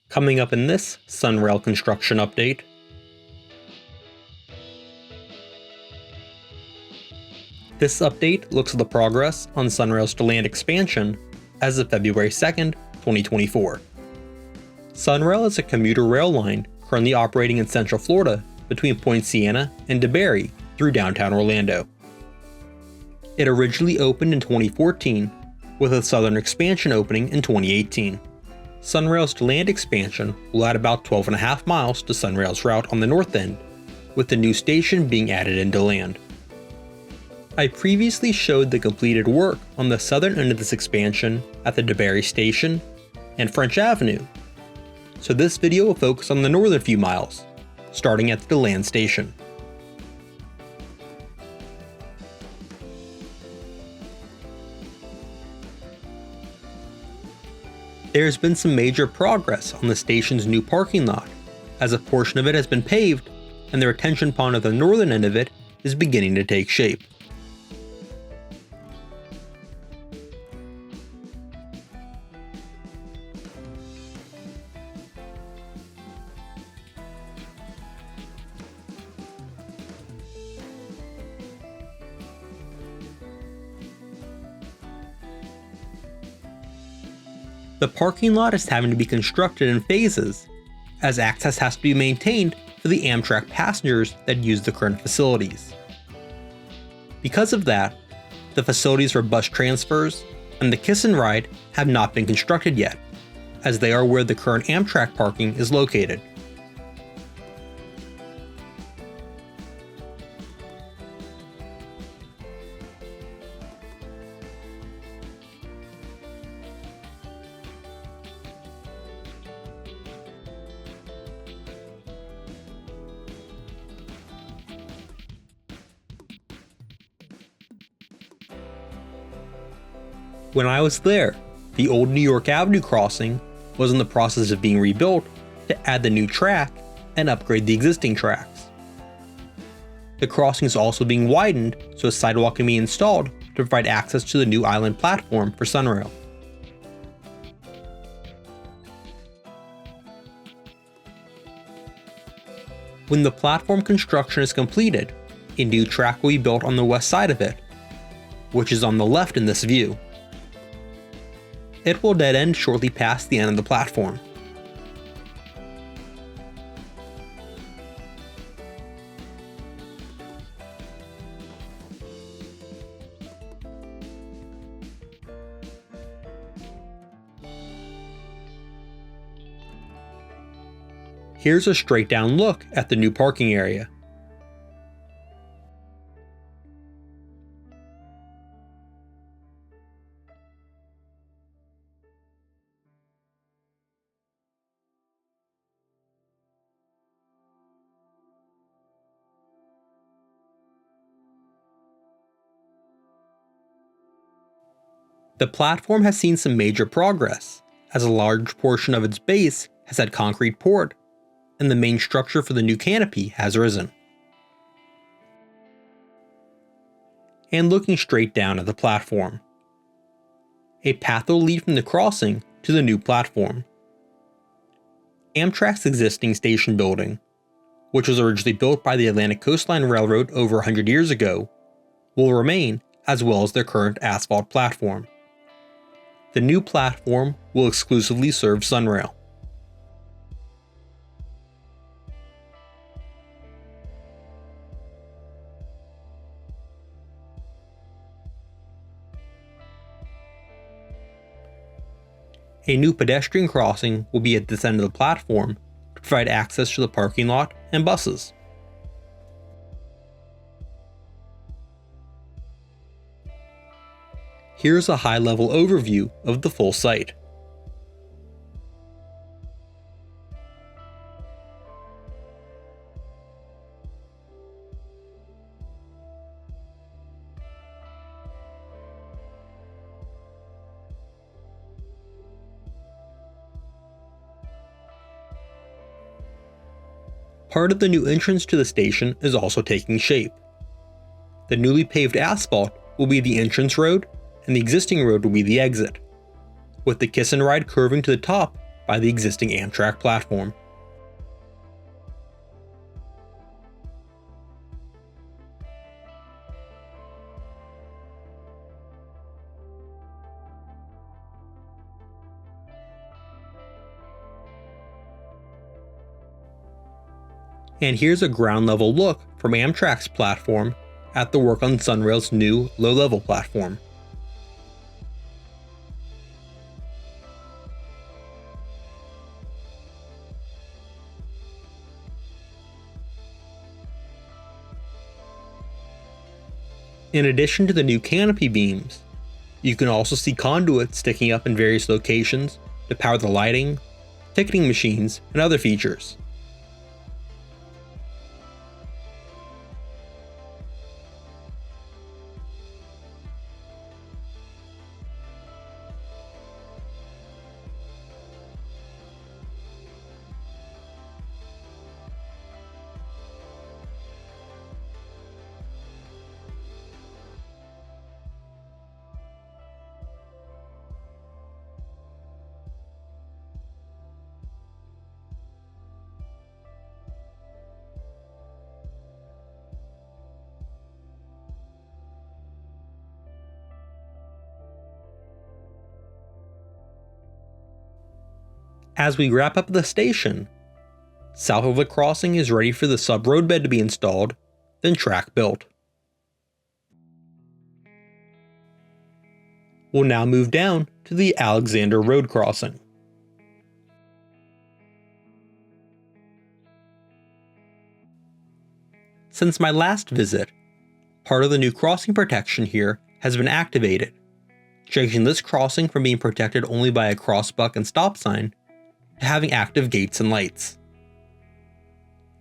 Coming up in this Sunrail construction update. This update looks at the progress on Sunrail's Deland Expansion as of February 2nd, 2024. Sunrail is a commuter rail line currently operating in Central Florida between Point Siena and Debary through downtown Orlando. It originally opened in 2014, with a southern expansion opening in 2018. Sunrail's Deland Expansion will add about 12.5 miles to Sunrail's route on the north end, with the new station being added in Deland. I previously showed the completed work on the southern end of this expansion at the Debary station and French Avenue, so this video will focus on the northern few miles, starting at the Deland station. There has been some major progress on the station's new parking lot, as a portion of it has been paved and the retention pond at the northern end of it is beginning to take shape. The parking lot is having to be constructed in phases, as access has to be maintained for the Amtrak passengers that use the current facilities. Because of that, the facilities for bus transfers and the Kiss and Ride have not been constructed yet, as they are where the current Amtrak parking is located. When I was there, the old New York Avenue crossing was in the process of being rebuilt to add the new track and upgrade the existing tracks. The crossing is also being widened so a sidewalk can be installed to provide access to the new island platform for Sunrail. When the platform construction is completed, a new track will be built on the west side of it, which is on the left in this view. It will dead end shortly past the end of the platform. Here's a straight down look at the new parking area. The platform has seen some major progress, as a large portion of its base has had concrete poured, and the main structure for the new canopy has risen. And looking straight down at the platform, a path will lead from the crossing to the new platform. Amtrak's existing station building, which was originally built by the Atlantic Coastline Railroad over 100 years ago, will remain, as well as their current asphalt platform. The new platform will exclusively serve Sunrail. A new pedestrian crossing will be at this end of the platform to provide access to the parking lot and buses. Here's a high-level overview of the full site. Part of the new entrance to the station is also taking shape. The newly paved asphalt will be the entrance road, and the existing road will be the exit, with the Kiss and Ride curving to the top by the existing Amtrak platform. And here's a ground level look from Amtrak's platform at the work on Sunrail's new low-level platform. In addition to the new canopy beams, you can also see conduits sticking up in various locations to power the lighting, ticketing machines, and other features. As we wrap up the station, south of the crossing is ready for the sub-road bed to be installed, then track built. We'll now move down to the Alexander Road crossing. Since my last visit, part of the new crossing protection here has been activated, changing this crossing from being protected only by a crossbuck and stop sign to having active gates and lights.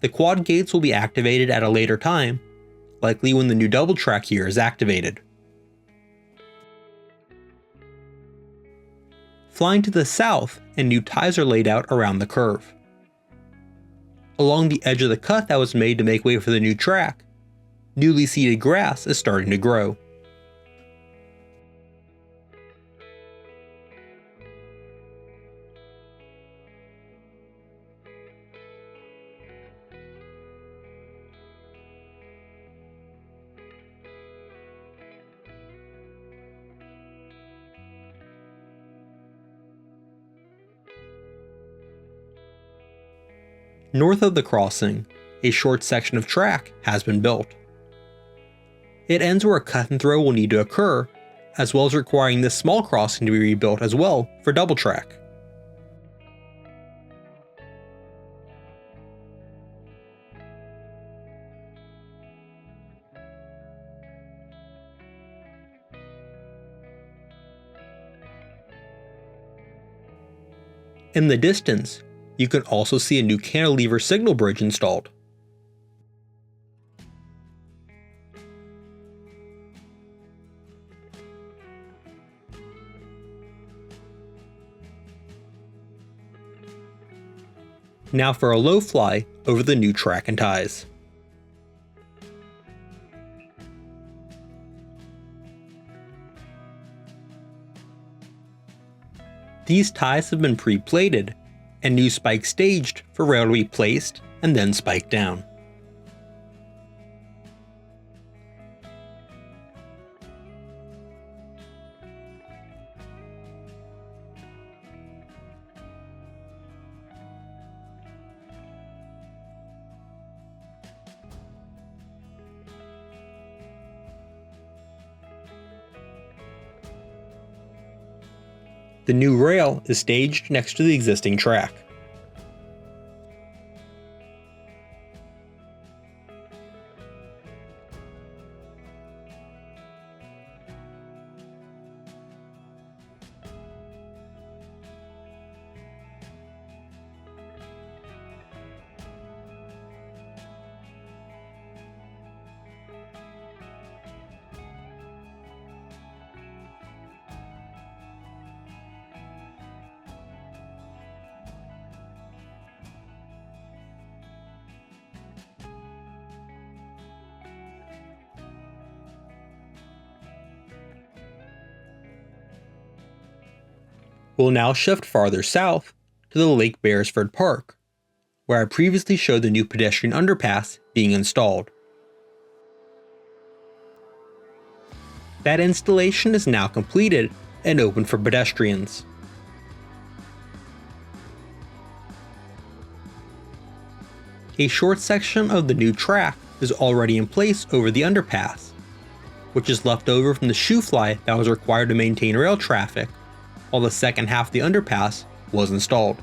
The quad gates will be activated at a later time, likely when the new double track here is activated. Flying to the south, and new ties are laid out around the curve. Along the edge of the cut that was made to make way for the new track, newly seeded grass is starting to grow. North of the crossing, a short section of track has been built. It ends where a cut and throw will need to occur, as well as requiring this small crossing to be rebuilt as well for double track. In the distance, you can also see a new cantilever signal bridge installed. Now for a low fly over the new track and ties. These ties have been pre-plated, and new spikes staged for rail to be placed and then spiked down. The new rail is staged next to the existing track. We'll now shift farther south to the Lake Beresford Park, where I previously showed the new pedestrian underpass being installed. That installation is now completed and open for pedestrians. A short section of the new track is already in place over the underpass, which is left over from the shoe fly that was required to maintain rail traffic, while the second half of the underpass was installed.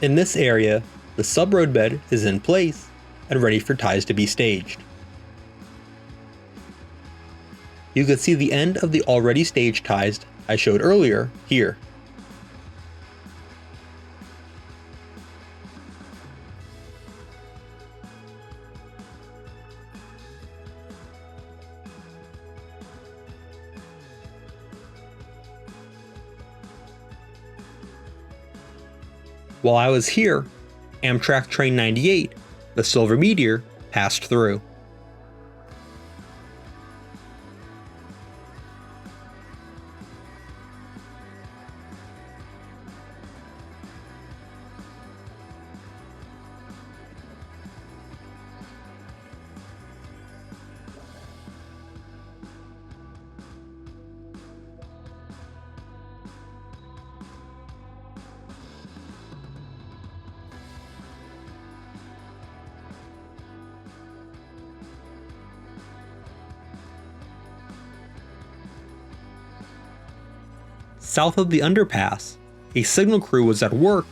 In this area, the subroad bed is in place and ready for ties to be staged. You can see the end of the already staged ties I showed earlier here. While I was here, Amtrak Train 98, the Silver Meteor, passed through. South of the underpass, a signal crew was at work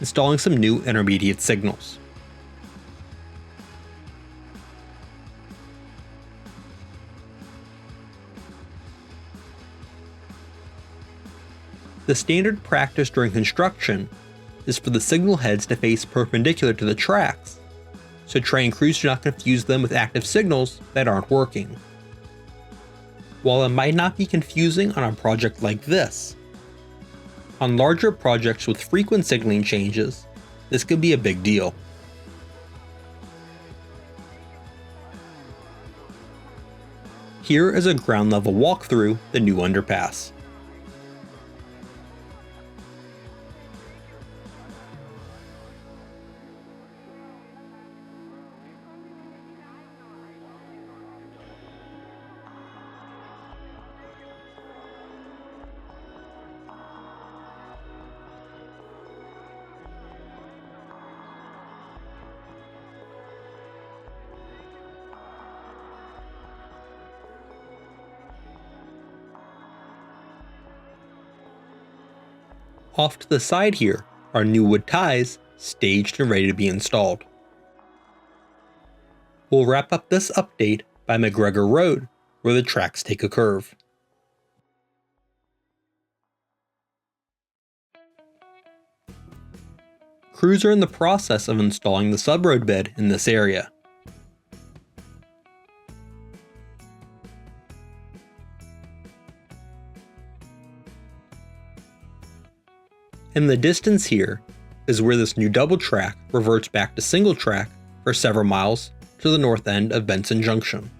installing some new intermediate signals. The standard practice during construction is for the signal heads to face perpendicular to the tracks, so train crews do not confuse them with active signals that aren't working. While it might not be confusing on a project like this, on larger projects with frequent signaling changes, this could be a big deal. Here is a ground level walkthrough the new underpass. Off to the side here are new wood ties staged and ready to be installed. We'll wrap up this update by McGregor Road, where the tracks take a curve. Crews are in the process of installing the subroad bed in this area. In the distance here is where this new double track reverts back to single track for several miles to the north end of Benson Junction.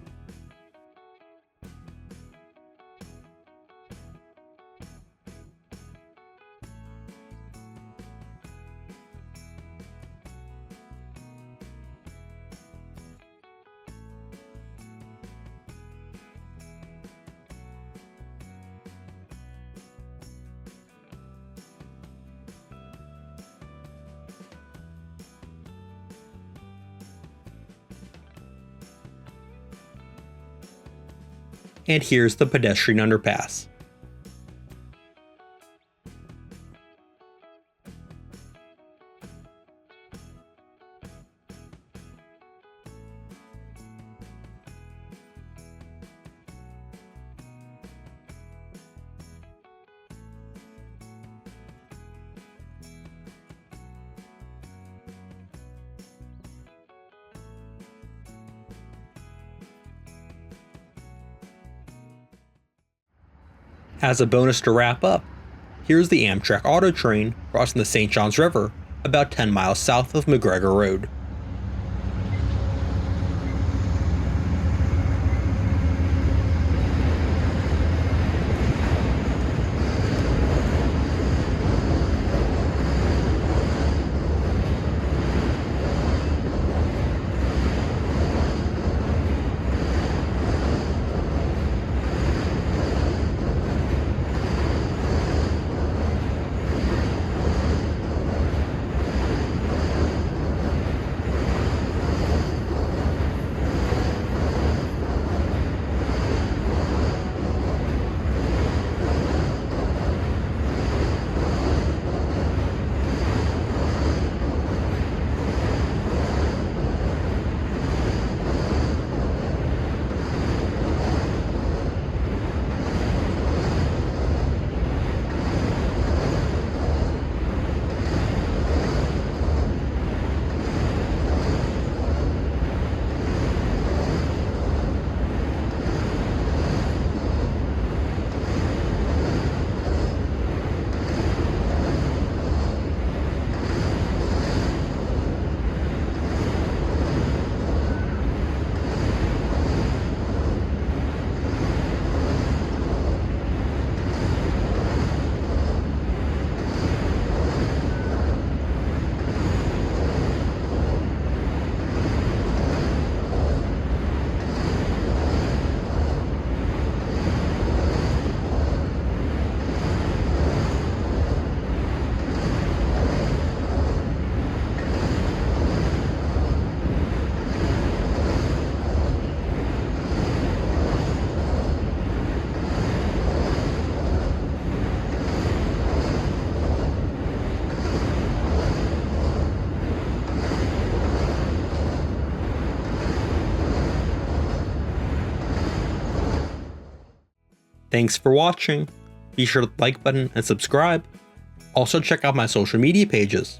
And here's the pedestrian underpass. As a bonus to wrap up, here's the Amtrak auto train crossing the St. Johns River about 10 miles south of McGregor Road. Thanks for watching. Be sure to like button and subscribe. Also check out my social media pages.